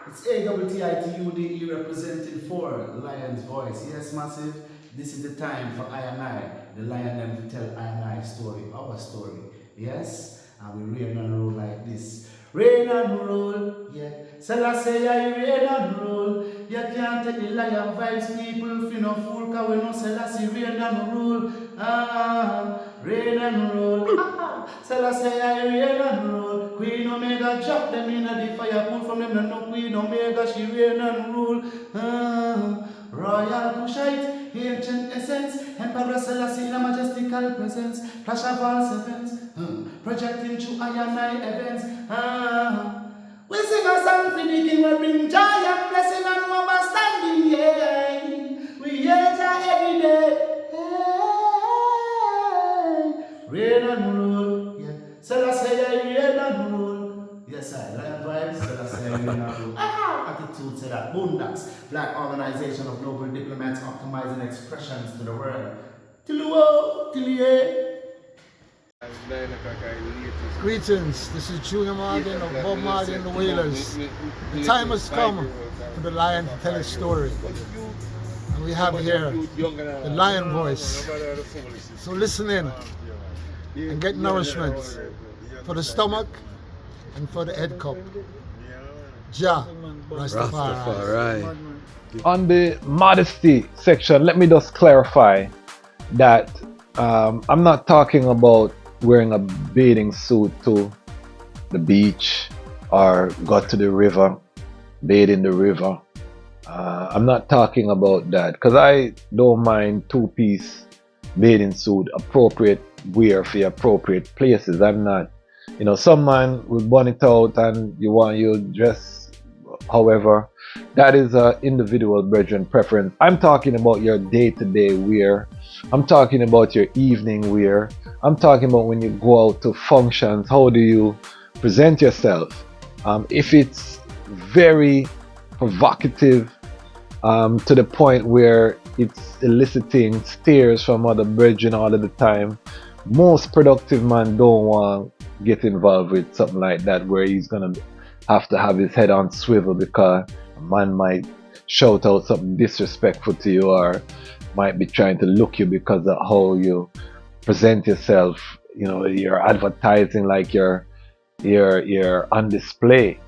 It's AWTITUDE representing for Lion's Voice. Yes, massive. This is the time for I and I, the lion them to tell I and I story, our story. Yes, and we reign and rule like this. Reign and rule, yeah. Selassie, I reign and rule. You can't take the lion vibes, people. If you no fool, cause we know Selassie reign and rule. Reign and rule. Selassie, I reign and rule. Queen Omega drop them in the fire, pull from them, no Queen Omega, she reign and rule. Royal Kushite, ancient essence, Emperor Selassie in a majestical presence, flash of all sevens, projecting through I and I events. We sing a song for the king, we bring joy and blessing and overstanding, yeah. We hear Jah every day, reign and rule, yeah. Selassie, I reign and rule. Yes, I lion vibes, Selassie, I reign and rule. Attitude say that Boondocks, Black Organization of Global Diplomats optimizing expressions to the world. Greetings, this is Junior Martin of Bob Martin and the Wailers. The time has come for the lion to tell his story. And we have here the lion voice. So listen in and get nourishment for the stomach and for the head cup. Jah Rastafari. On the modesty section, let me just clarify that I'm not talking about wearing a bathing suit to the beach or go to the river, bathe in the river. I'm not talking about that because I don't mind two-piece bathing suit, appropriate wear for appropriate places. I'm not, you know, some man will burn it out and you want you dress however. That is an individual brethren preference. I'm talking about your day-to-day wear. I'm talking about your evening wear. I'm talking about when you go out to functions. How do you present yourself? If it's very provocative to the point where it's eliciting stares from other brethren all of the time, most productive man don't want to get involved with something like that where he's gonna have to have his head on swivel because a man might shout out something disrespectful to you or might be trying to look you because of how you present yourself. You know, you're advertising like you're on display.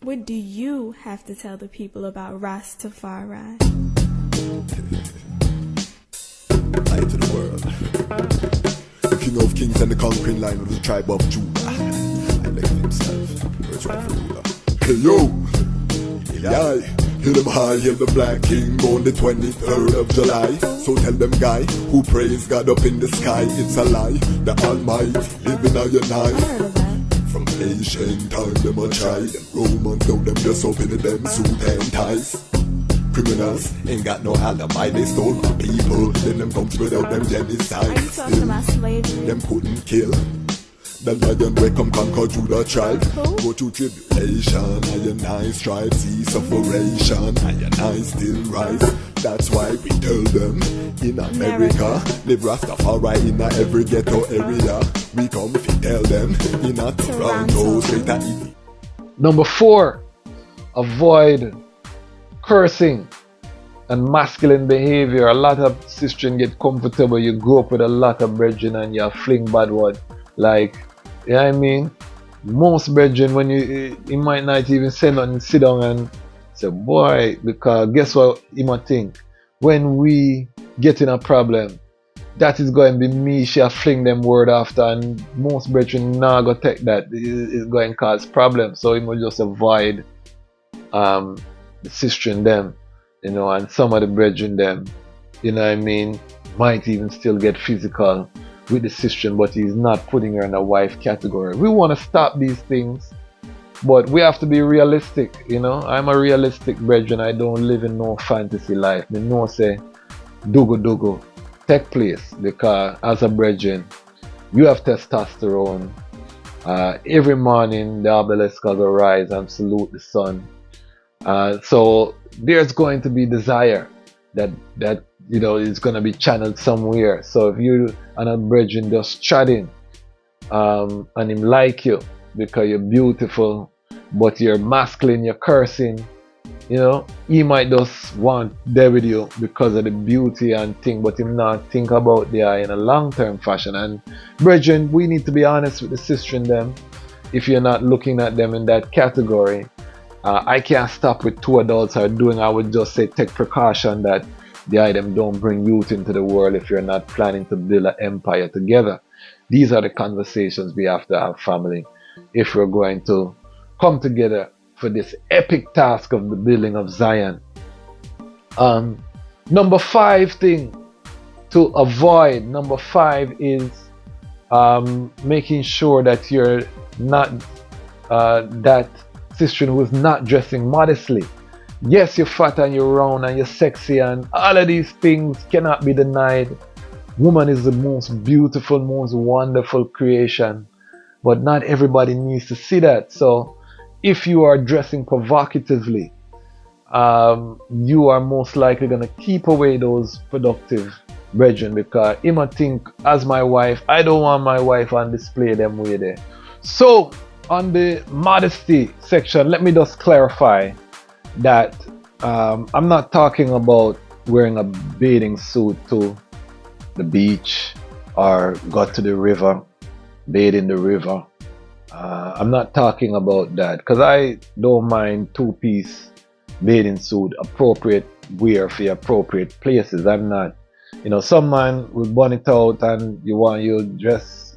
What do you have to tell the people about Ras Tafari? Light to the world. King of kings and the conquering line of the tribe of Judah. I like himself. Where's rightful ruler? Hey yo! Yeah, hail them high, hail the black king on the 23rd of July. So tell them guy who praise God up in the sky, it's a lie. The Almighty living on your night. From ancient time them a try. Them Romans know them just open them suit and ties. Criminals ain't got no alibi, they stole my people. Then them come without them genocide. Are you talking about slavery? Them couldn't kill. The lion will come conquer Judah tribe. Go through tribulation, I and I strive, see sufferation, I and I still rise. That's why we tell them, in America, live Rastafari in every ghetto area. We come if you tell them, in a Toronto, straight at Ethiopia. Number 4, avoid cursing and masculine behavior. A lot of sisters get comfortable. You grow up with a lot of brethren and you fling bad word. Like, you know what I mean? Most brethren, when you might not even say nothing, sit down and say, boy, because guess what you might think? When we get in a problem, that is going to be me, she fling them word after, and most brethren not going to take that. It's going to cause problems. So you must just avoid the sister in them, you know, and some of the brethren them, you know what I mean, might even still get physical with the sister, but he's not putting her in a wife category. We want to stop these things, but we have to be realistic, you know. I'm a realistic brethren. I don't live in no fantasy life. Me know say dugu take place because as a brethren, you have testosterone. Every morning the obelisk will rise and salute the sun. So there's going to be desire that you know is going to be channeled somewhere. So if you and a brethren just chatting and him like you because you're beautiful but you're masculine, you're cursing, he might just want there with you because of the beauty and thing, but him not think about the eye in a long-term fashion. And brethren, we need to be honest with the sister in them. If you're not looking at them in that category, I can't stop with two adults are doing. I would just say take precaution that the item don't bring youth into the world if you're not planning to build an empire together. These are the conversations we have to have, family, if we're going to come together for this epic task of the building of Zion. Number 5 thing to avoid, number 5 is making sure that you're not that sister who is not dressing modestly. Yes, you're fat and you're round and you're sexy and all of these things cannot be denied. Woman is the most beautiful, most wonderful creation, but not everybody needs to see that. So if you are dressing provocatively, you are most likely going to keep away those productive brethren, because he might think, as my wife, I don't want my wife on display them way there. So on the modesty section, let me just clarify that I'm not talking about wearing a bathing suit to the beach or go to the river, bathe in the river. I'm not talking about that, because I don't mind 2-piece bathing suit, appropriate wear for appropriate places. I'm not, some man will burn it out and you want your dress,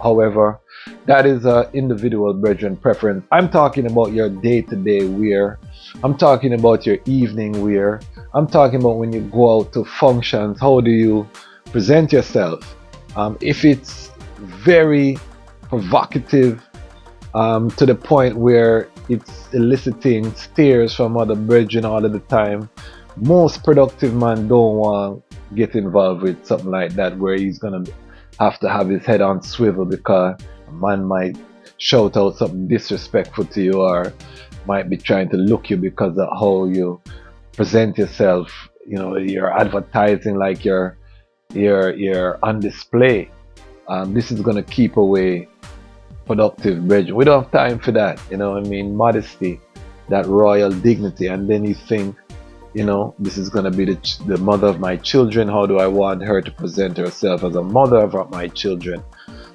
however, that is an individual brethren preference. I'm talking about your day-to-day wear. I'm talking about your evening wear. I'm talking about when you go out to functions, how do you present yourself? If it's very provocative to the point where it's eliciting stares from other brethren all of the time, most productive man don't want to get involved with something like that, where he's gonna have to have his head on swivel because a man might shout out something disrespectful to you, or might be trying to look you because of how you present yourself. You're advertising like you're on display. This is gonna keep away productive brethren. We don't have time for that. Modesty, that royal dignity. And then you think, this is going to be the mother of my children. How do I want her to present herself as a mother of my children?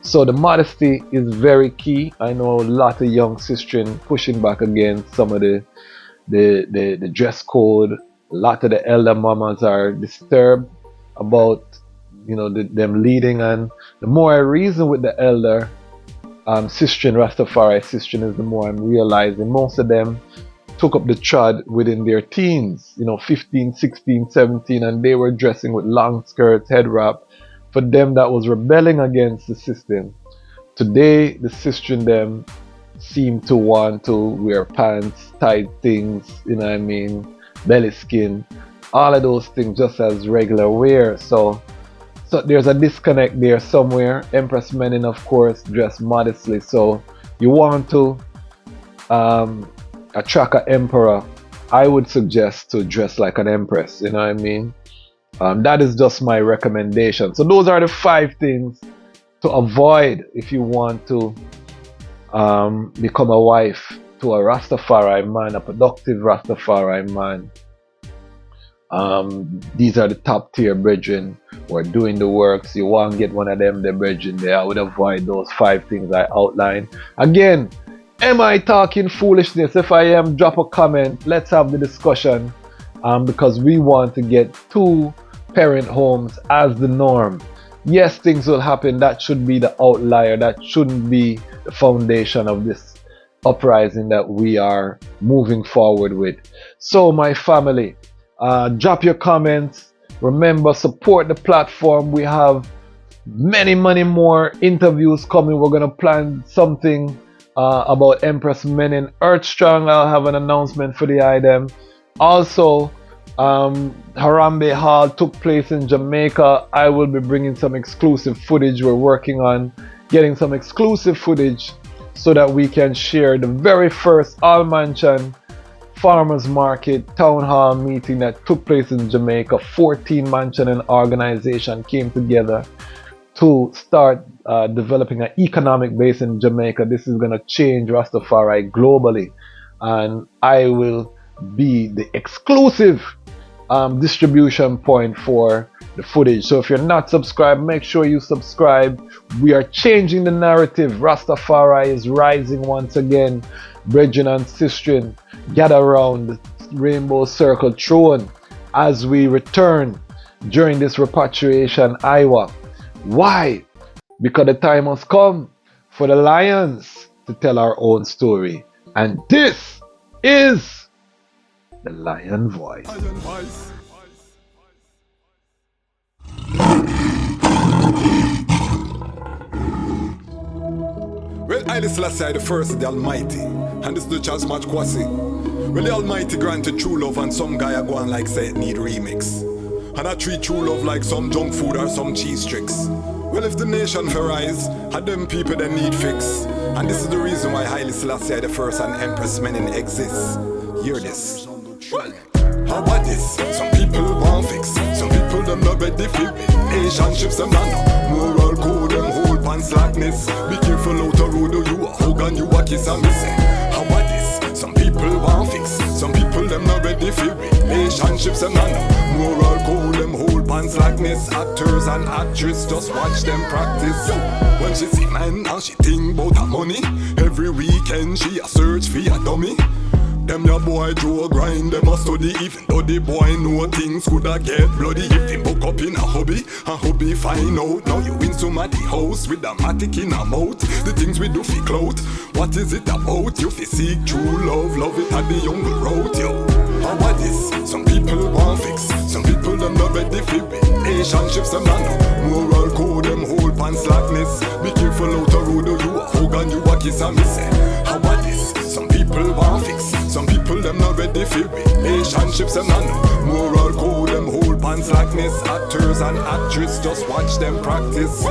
So the modesty is very key. I know a lot of young sisters pushing back against some of the dress code. A lot of the elder mamas are disturbed about them leading, and the more I reason with the elder sister Rastafari sisters, the more I'm realizing most of them took up the trad within their teens, 15, 16, 17, and they were dressing with long skirts, head wrap. For them, that was rebelling against the system. Today, the sister in them seem to want to wear pants, tight things, belly skin, all of those things just as regular wear. So there's a disconnect there somewhere. Empress men, of course, dress modestly. So you want to attract an emperor, I would suggest to dress like an empress. That is just my recommendation. So those are the 5 things to avoid if you want to become a wife to a Rastafari man, a productive Rastafari man. These are the top tier brethren who are doing the works. You want to get one of them, the brethren there. I would avoid those 5 things I outlined. Again, am I talking foolishness? If I am, drop a comment. Let's have the discussion, because we want to get 2 parent homes as the norm. Yes, things will happen. That should be the outlier. That shouldn't be the foundation of this uprising that we are moving forward with. So my family, drop your comments. Remember, support the platform. We have many more interviews coming. We're going to plan something about Empress Menin Earthstrong. I'll have an announcement for the item. Also, Harambe Hall took place in Jamaica. I will be bringing some exclusive footage. We're working on getting some exclusive footage so that we can share the very first All Mansion Farmers Market Town Hall meeting that took place in Jamaica. 14 mansion and organization came together to start developing an economic base in Jamaica. This is going to change Rastafari globally, and I will be the exclusive distribution point for the footage. So if you're not subscribed, make sure you subscribe. We are changing the narrative. Rastafari is rising once again. Brethren and sistren, gather around the Rainbow Circle throne as we return during this repatriation Iowa. Why? Because the time has come for the Lions to tell our own story. And this is the Lion Voice. Well, Haile Selassie the first of the Almighty, and this is the Dejazmatch KWASI. Well, the Almighty granted true love, and some guy a go on like say it need remix. And I treat true love like some junk food or some cheese tricks. Well, if the nation for rise, had them people that need fix. And this is the reason why Haile Selassie the first and Empress Menen exists. Hear this. Well, how about this? Some people want fix. Some people them not ready for relationships. Them not moral code, them hold pan slackness. Be careful out the road, you a hug and you a kiss and me say. How about this? Some people want fix. Some people them not ready for relationships. Them not moral code, them hold pan slackness. Actors and actresses just watch them practice. When she see man and she think about her money, every weekend she a search for a dummy. Them your boy Joe grind, them a study. Even though the boy know things coulda get bloody. If him book up in a hobby find out. Now you in somebody house with a matic in a mouth. The things we do fi clout, what is it about? You fi seek true love, love it at the jungle road, yo. How about this? Some people want fix. Some people them not ready for relationships. Them not no moral code, them hold pan slackness. Be careful out the road, you a hug and you a kiss and me say. How about this? Some people want fix. Some people them not ready for relationships. Them not no moral code, them hold pan slackness. Actors and actresses just watch them practice.